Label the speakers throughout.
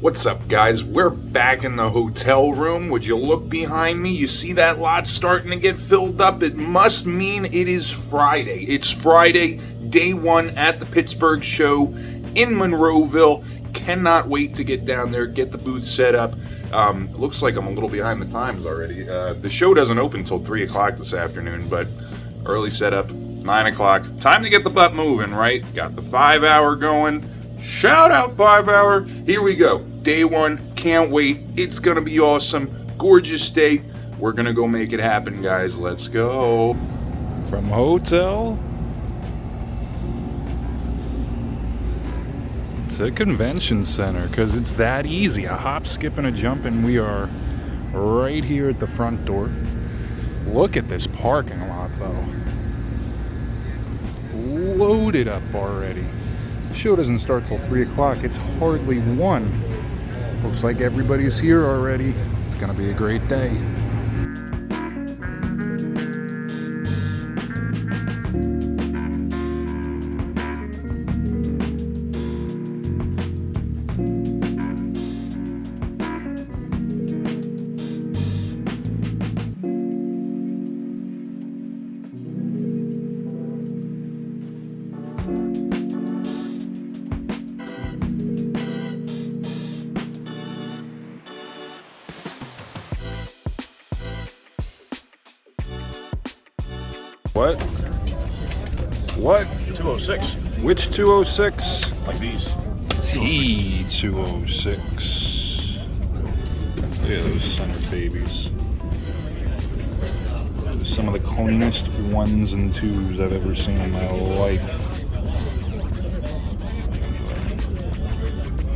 Speaker 1: What's up, guys? We're back in the hotel room. Would you look behind me? You see that lot starting to get filled up? It must mean it is Friday. It's Friday, day one at the Pittsburgh Show in Monroeville. Cannot wait to get down there, get the booth set up. Looks like I'm a little behind the times already. The show doesn't open until 3 o'clock this afternoon, but early setup, 9 o'clock. Time to get the butt moving, right? Got the 5 hour going. Shout out 5 hour. Here we go. Day one. Can't wait. It's going to be awesome. Gorgeous day. We're going to go make it happen, guys. Let's go.
Speaker 2: From hotel to convention center, because it's that easy. A hop, skip, and a jump, and we are right here at the front door. Look at this parking lot, though. Loaded up already. The show doesn't start till 3 o'clock. It's hardly 1. Looks like everybody's here already. It's gonna be a great day. What?
Speaker 3: 206.
Speaker 2: Which 206?
Speaker 3: Like these.
Speaker 2: T206. Look at those center babies. Some of the cleanest ones and twos I've ever seen in my life.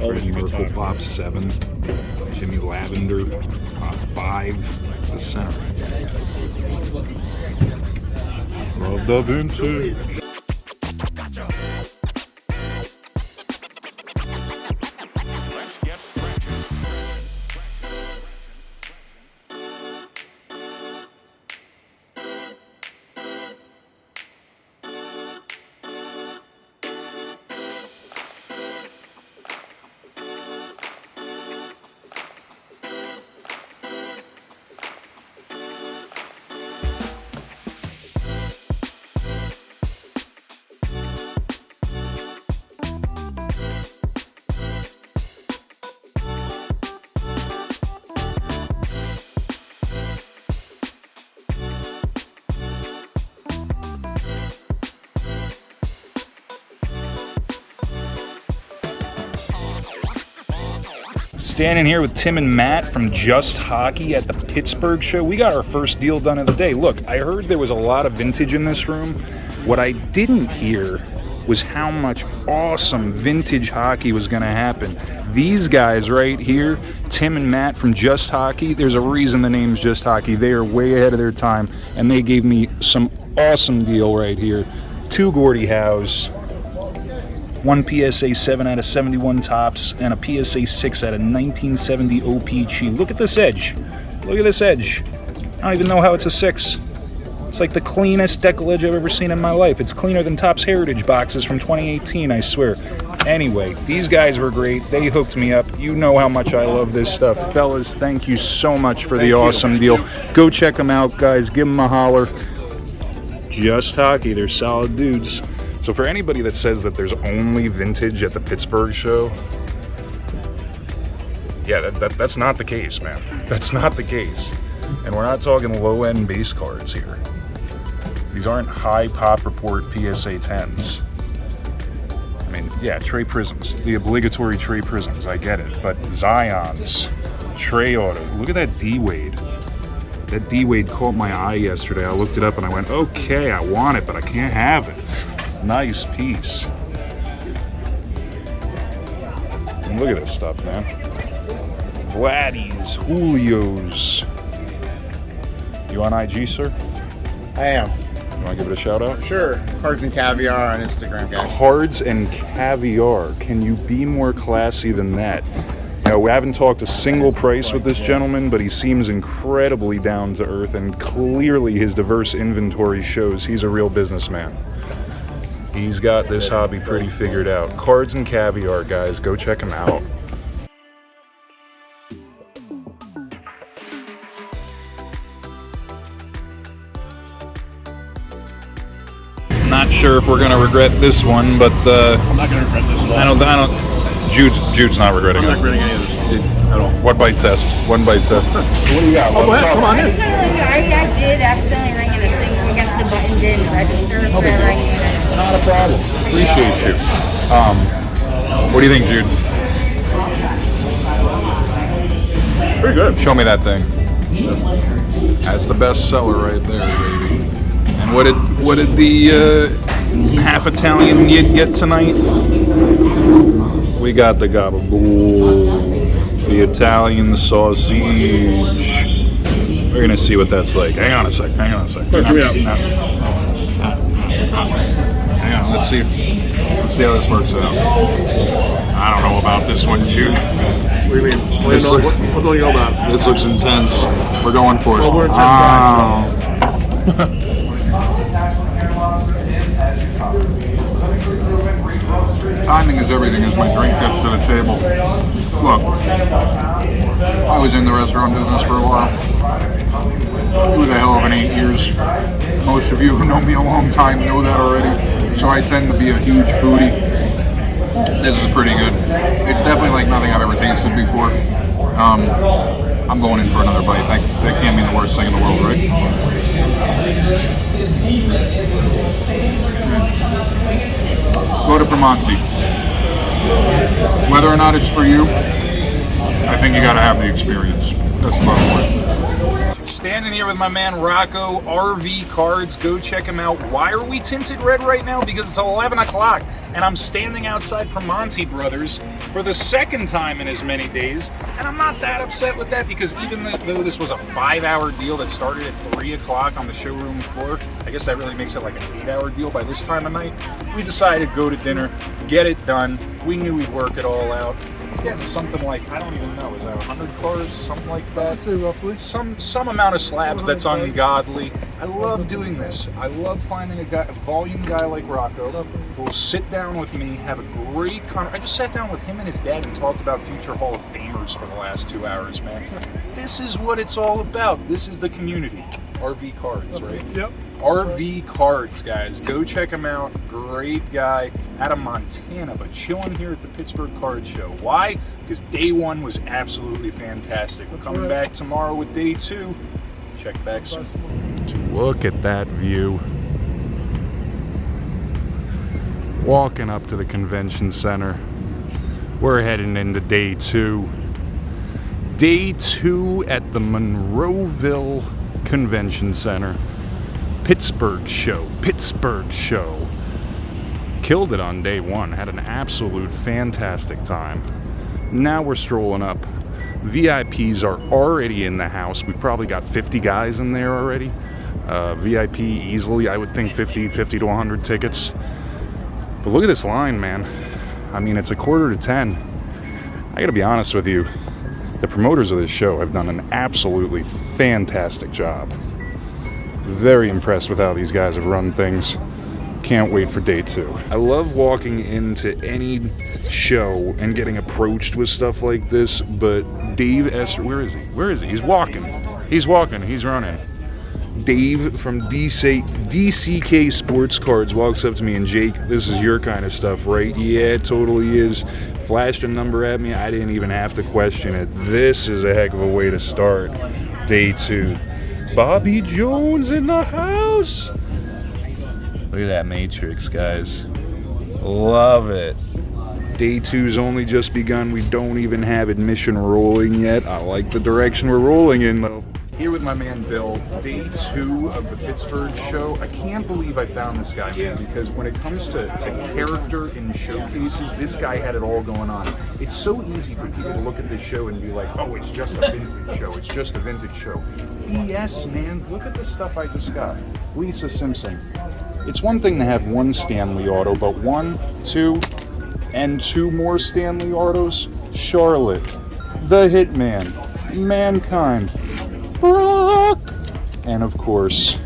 Speaker 2: Freddie Merkle Pop 7. Jimmy Lavender Pop 5. The center. Love the vintage. Standing here with Tim and Matt from Just Hockey at the Pittsburgh Show. We got our first deal done of the day. Look, I heard there was a lot of vintage in this room. What I didn't hear was how much awesome vintage hockey was going to happen. These guys right here, Tim and Matt from Just Hockey, there's a reason the name's Just Hockey. They are way ahead of their time, and they gave me some awesome deal right here. 2 Gordie Howes. 1 PSA 7 out of 71 tops, and a PSA 6 out of 1970 OPG. Look at this edge. Look at this edge. I don't even know how it's a 6. It's like the cleanest decal edge I've ever seen in my life. It's cleaner than Topps Heritage boxes from 2018, I swear. Anyway, these guys were great. They hooked me up. You know how much I love this stuff. Fellas, thank you so much for the awesome deal. Go check them out, guys. Give them a holler. Just Hockey. They're solid dudes. So for anybody that says that there's only vintage at the Pittsburgh Show, yeah, that's not the case, man. That's not the case. And we're not talking low-end base cards here. These aren't high pop report PSA 10s. I mean, yeah, Trey Prisms, the obligatory Trey Prisms, I get it. But Zions, Trey Auto, look at that D-Wade. That D-Wade caught my eye yesterday. I looked it up and I went, okay, I want it, but I can't have it. Nice piece. And look at this stuff, man. Wheaties, Julios. You on IG, sir?
Speaker 4: I am.
Speaker 2: You want to give it a shout out?
Speaker 4: Sure. Cards and Caviar on Instagram, guys.
Speaker 2: Cards and Caviar. Can you be more classy than that? You know, we haven't talked a single price with this gentleman, but he seems incredibly down to earth, and clearly his diverse inventory shows he's a real businessman. He's got this hobby pretty figured out. Cards and Caviar, guys. Go check him out. sure if we're gonna regret this one, but
Speaker 3: I'm not gonna regret this at all.
Speaker 2: I don't. Jude's not regretting
Speaker 3: I'm
Speaker 2: it.
Speaker 3: not regretting any of this at all.
Speaker 2: One bite test. One bite test. What do you got?
Speaker 3: Oh, go ahead. Come on in.
Speaker 5: I did accidentally ring in a thing. I guess the button didn't register. So I rang in.
Speaker 2: Not a problem. Appreciate you. What do you think, Jude?
Speaker 3: Pretty good.
Speaker 2: Show me that thing. That's the best seller right there, baby. And what did the half Italian get tonight? We got the gabagool, the Italian sausage. We're gonna see what that's like. Hang on a sec.
Speaker 3: Give me up.
Speaker 2: Hang on. Let's see how this works out. I don't know about this one, Jude.
Speaker 3: What do you mean? What do you know about?
Speaker 2: This looks intense. We're going for it.
Speaker 3: Well, we're intense guys,
Speaker 2: Timing is everything as my drink gets to the table. Look, I was in the restaurant business for a while. It was a hell of an 8 years. Most of you who know me a long time know that already. So I tend to be a huge foodie. This is pretty good. It's definitely like nothing I've ever tasted before. I'm going in for another bite. That can't be the worst thing in the world, right? Go to Primanti. Whether or not it's for you, I think you gotta have the experience. That's the bottom line. Standing here with my man Rocco, RV Cards. Go check him out. Why are we tinted red right now? Because it's 11 o'clock and I'm standing outside Primanti Brothers for the second time in as many days. And I'm not that upset with that because even though this was a 5-hour deal that started at 3 o'clock on the showroom floor, I guess that really makes it like an 8-hour deal by this time of night. We decided to go to dinner, get it done. We knew we'd work it all out. It's getting something like, I don't even know, is that 100 cars, something like that?
Speaker 3: I'd say roughly.
Speaker 2: Some amount of slabs that's ungodly. I love doing this. I love finding a volume guy like Rocco who will sit down with me, have a great I just sat down with him and his dad and talked about future Hall of Famers for the last 2 hours, man. This is what it's all about. This is the community. RV Cards, right?
Speaker 3: Yep.
Speaker 2: RV Cards, guys. Go check him out. Great guy out of Montana, but chilling here at the Pittsburgh Card Show. Why? Because day one was absolutely fantastic. We're coming back tomorrow with day two. Check back soon. Look at that view. Walking up to the convention center. We're heading into day two. Day two at the Monroeville Convention Center. Pittsburgh Show. Killed it on day one. Had an absolute fantastic time. Now we're strolling up. VIPs are already in the house. We've probably got 50 guys in there already. VIP easily, I would think 50 to 100 tickets. But look at this line, man. I mean, it's 9:45. I gotta be honest with you. The promoters of this show have done an absolutely fantastic job. Very impressed with how these guys have run things. Can't wait for day two. I love walking into any show and getting approached with stuff like this, but Dave Esther, where is he? He's walking, he's running. Dave from DCK Sports Cards walks up to me and, Jake, this is your kind of stuff, right? Yeah, it totally is. Flashed a number at me. I didn't even have to question it. This is a heck of a way to start day two. Bobby Jones in the house. Look at that matrix, guys. Love it. Day two's only just begun. We don't even have admission rolling yet. I like the direction we're rolling in, though. Here with my man Bill, day two of the Pittsburgh Show. I can't believe I found this guy, man, because when it comes to character in showcases, this guy had it all going on. It's so easy for people to look at this show and be like, oh, it's just a vintage show. It's just a vintage show. BS, man. Look at the stuff I just got. Lisa Simpson. It's one thing to have one Stanley auto, but 1, 2, and 2 more Stanley autos. Charlotte, the Hitman, Mankind, Brock, and of course,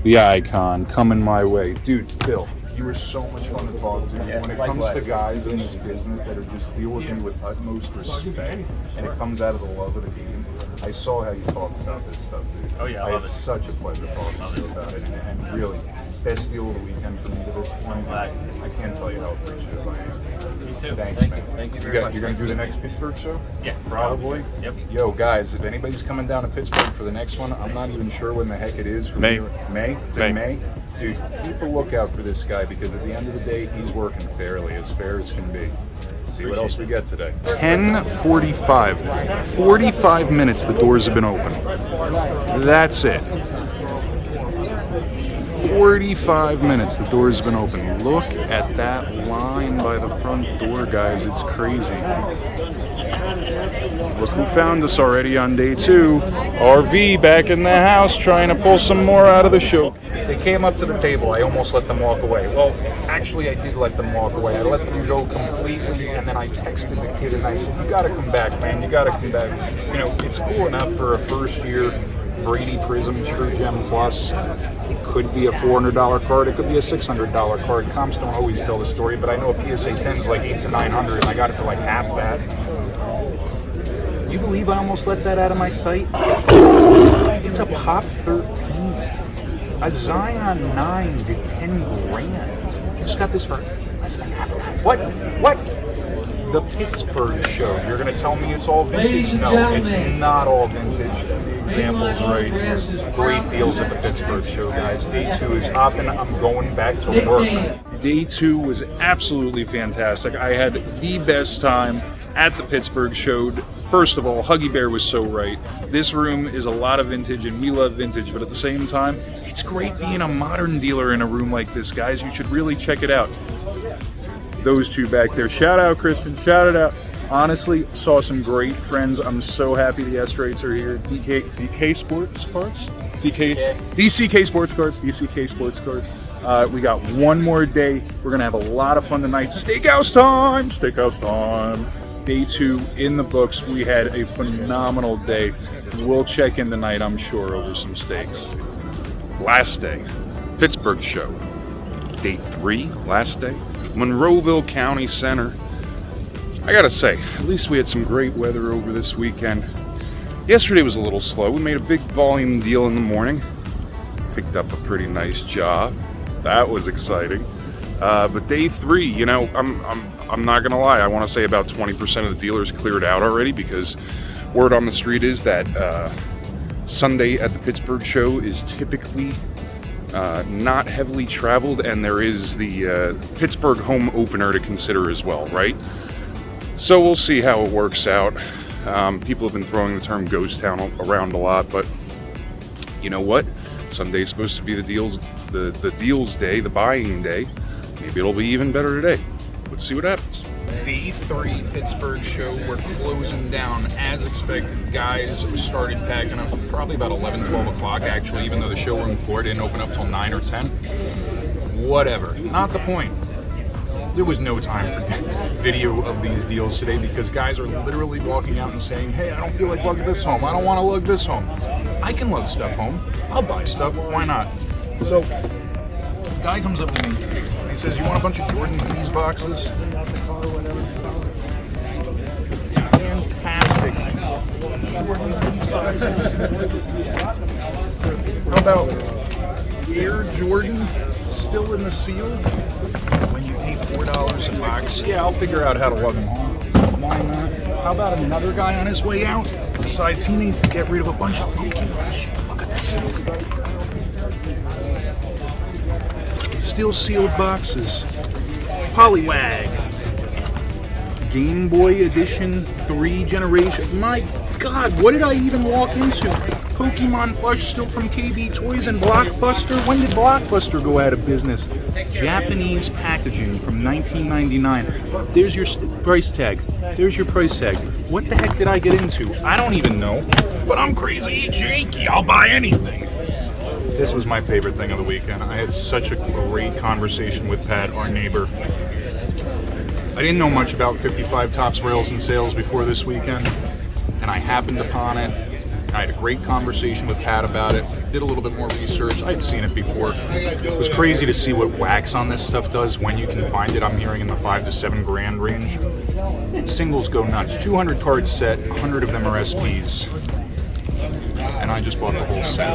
Speaker 2: the Icon coming my way. Dude, Bill, you were so much fun to talk to. When it comes to guys in this business that are just deal with you with utmost respect, and it comes out of the love of the game, I saw how you talked about this stuff, dude.
Speaker 3: Oh yeah, I love it.
Speaker 2: It's such a pleasure talking to you about it, and really, Best deal of the weekend for me to this point. I can't tell you how appreciative I am.
Speaker 6: Me too.
Speaker 2: Thanks,
Speaker 6: Thank
Speaker 2: man.
Speaker 6: you. Thank you very much.
Speaker 2: You're going to do the next Pittsburgh show?
Speaker 6: Yeah.
Speaker 2: Probably?
Speaker 6: Yep.
Speaker 2: Yo, guys, if anybody's coming down to Pittsburgh for the next one, I'm not even sure when the heck it is.
Speaker 3: May.
Speaker 2: May? Is it May? Dude, keep a lookout for this guy because at the end of the day, he's working fairly, as fair as can be. See what else we got today. 10:45. 45 minutes the doors have been open. That's it. 45 minutes the doors have been open. Look at that line by the front door, guys. It's crazy. Look who found us already on day 2. RV back in the house trying to pull some more out of the show. They came up to the table. I almost let them walk away. Well, actually, I did let them walk away. I let them go completely, and then I texted the kid and I said, "You gotta come back, man. You gotta come back." You know, it's cool enough for a first-year Brady Prism True Gem Plus. It could be a $400 card. It could be a $600 card. Comps don't always tell the story, but I know a PSA 10 is like $800 to $900, and I got it for like half that. You believe I almost let that out of my sight? It's a Pop 13. A Zion 9 did 10 grand. Just got this for less than half of that. What? The Pittsburgh Show. You're going to tell me it's all vintage? No, it's not all vintage. The example's right here. Great deals at the Pittsburgh Show, guys. Day 2 is hopping. I'm going back to work. Day 2 was absolutely fantastic. I had the best time at the Pittsburgh Show. First of all, Huggy Bear was so right. This room is a lot of vintage, and we love vintage, but at the same time, it's great being a modern dealer in a room like this, guys. You should really check it out. Those two back there. Shout out, Christian. Shout it out. Honestly, saw some great friends. I'm so happy the S-Rates are here. DK Sports Cards? DCK Sports Cards. DCK Sports Cards. We got one more day. We're going to have a lot of fun tonight. Steakhouse time! Steakhouse time. Day 2 in the books. We had a phenomenal day. We'll check in tonight, I'm sure, over some steaks. Last day, Pittsburgh Show. Day 3, last day, Monroeville County Center. I gotta say, at least we had some great weather over this weekend. Yesterday was a little slow. We made a big volume deal in the morning. Picked up a pretty nice job. That was exciting. But day 3, you know, I'm not gonna lie. I want to say about 20% of the dealers cleared out already because word on the street is that Sunday at the Pittsburgh Show is typically not heavily traveled, and there is the Pittsburgh home opener to consider as well, right? So we'll see how it works out. People have been throwing the term ghost town around a lot, but you know what? Sunday's supposed to be the deals day, the buying day. Maybe it'll be even better today. Let's see what happens. Day 3 Pittsburgh Show. We're closing down as expected. Guys started packing up probably about 11, 12 o'clock actually, even though the showroom floor didn't open up till 9 or 10. Whatever. Not the point. There was no time for video of these deals today because guys are literally walking out and saying, "Hey, I don't feel like lugging this home. I don't want to lug this home." I can lug stuff home. I'll buy stuff. Why not? So, guy comes up to me. He says, "You want a bunch of Jordan Wheaties boxes?" Fantastic. Jordan Wheaties boxes. How about Air Jordan still in the seals? When you pay $4 a box, yeah, I'll figure out how to lug them home. Why not? How about another guy on his way out decides he needs to get rid of a bunch of Pokemon shit? Look at this. Still sealed boxes. Poliwag. Game Boy Edition 3 generation. My God, what did I even walk into? Pokemon plush still from KB Toys and Blockbuster. When did Blockbuster go out of business? Japanese packaging from 1999. There's your price tag. There's your price tag. What the heck did I get into? I don't even know. But I'm crazy Jakey. I'll buy anything. This was my favorite thing of the weekend. I had such a great conversation with Pat, our neighbor. I didn't know much about 55 Tops Rails and Sales before this weekend, and I happened upon it. I had a great conversation with Pat about it, did a little bit more research. I'd seen it before. It was crazy to see what wax on this stuff does when you can find it. I'm hearing in the $5 to $7 grand range. Singles go nuts. 200 card set, 100 of them are SPs. And I just bought the whole set.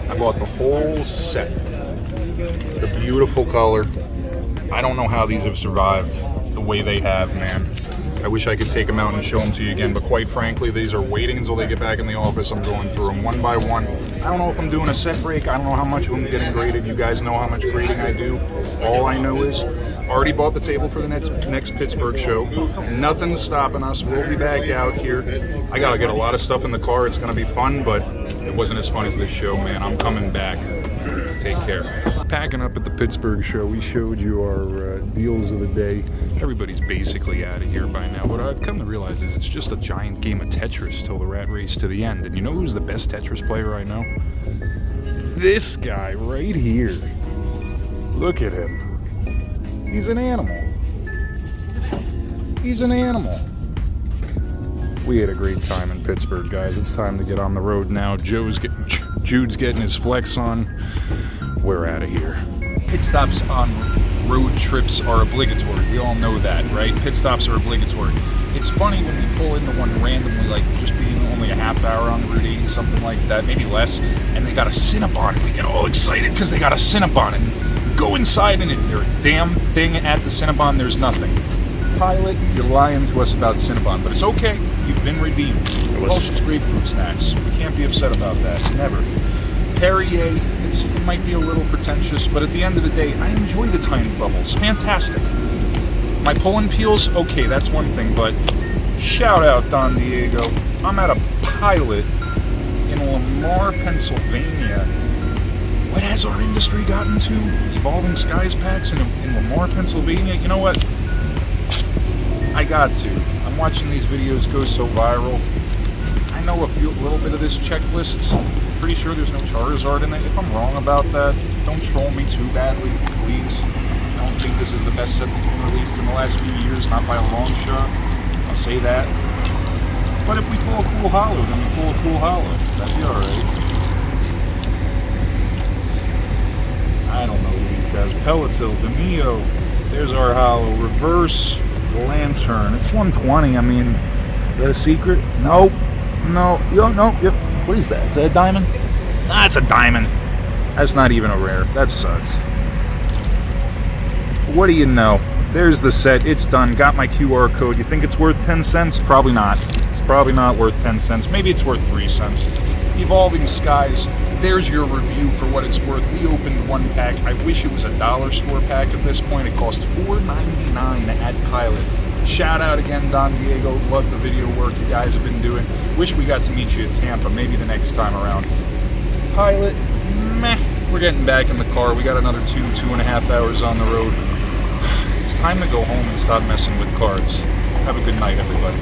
Speaker 2: I bought the whole set. The beautiful color. I don't know how these have survived the way they have, man. I wish I could take them out and show them to you again, but quite frankly, these are waiting until they get back in the office. I'm going through them one by one. I don't know if I'm doing a set break. I don't know how much of them getting graded. You guys know how much grading I do. All I know is already bought the table for the next Pittsburgh show. Nothing's stopping us. We'll be back out here. I got to get a lot of stuff in the car. It's going to be fun, but it wasn't as fun as this show, man. I'm coming back. Take care. Packing up at the Pittsburgh Show, we showed you our deals of the day. Everybody's basically out of here by now. What I've come to realize is it's just a giant game of Tetris till the rat race to the end. And you know who's the best Tetris player I know? This guy right here. Look at him. He's an animal. He's an animal. We had a great time in Pittsburgh, guys. It's time to get on the road now. Jude's getting his flex on. We're out of here. Pit stops on road trips are obligatory. We all know that, right? Pit stops are obligatory. It's funny when we pull into one randomly, like just being only a half hour on the Route 80, something like that, maybe less, and they got a Cinnabon. We get all excited because they got a Cinnabon, and go inside, and is there a damn thing at the Cinnabon? There's nothing. Pilot, you're lying to us about Cinnabon, but it's okay. You've been redeemed. Welch's grapefruit snacks. We can't be upset about that. Never. Perrier, it might be a little pretentious, but at the end of the day, I enjoy the tiny bubbles. Fantastic. My Poland peels, okay, that's one thing, but shout out Don Diego. I'm at a Pilot in Lamar, Pennsylvania. What has our industry gotten to? Evolving Skies packs in Lamar, Pennsylvania? You know what? I got to. I'm watching these videos go so viral. I know a little bit of this checklist. Pretty sure there's no Charizard in it. If I'm wrong about that, don't troll me too badly, please. I don't think this is the best set that's been released in the last few years, not by a long shot. I'll say that. But if we pull a cool holo, then we pull a cool holo. That'd be alright. I don't know who these guys. Pelletil, Demio. There's our holo. Reverse Lantern. It's 120. I mean, is that a secret? Nope. No. Yep. What is that? Is that a diamond? Nah, it's a diamond. That's not even a rare. That sucks. What do you know? There's the set. It's done. Got my QR code. You think it's worth 10 cents? Probably not. It's probably not worth 10 cents. Maybe it's worth 3 cents. Evolving Skies. There's your review for what it's worth. We opened one pack. I wish it was a dollar store pack at this point. It cost $4.99 at Pilot. Shout out again, Don Diego. Love the video work you guys have been doing. Wish we got to meet you at Tampa, maybe the next time around. Pilot, meh. We're getting back in the car. We got another 2.5 hours on the road. It's time to go home and stop messing with cards. Have a good night, everybody.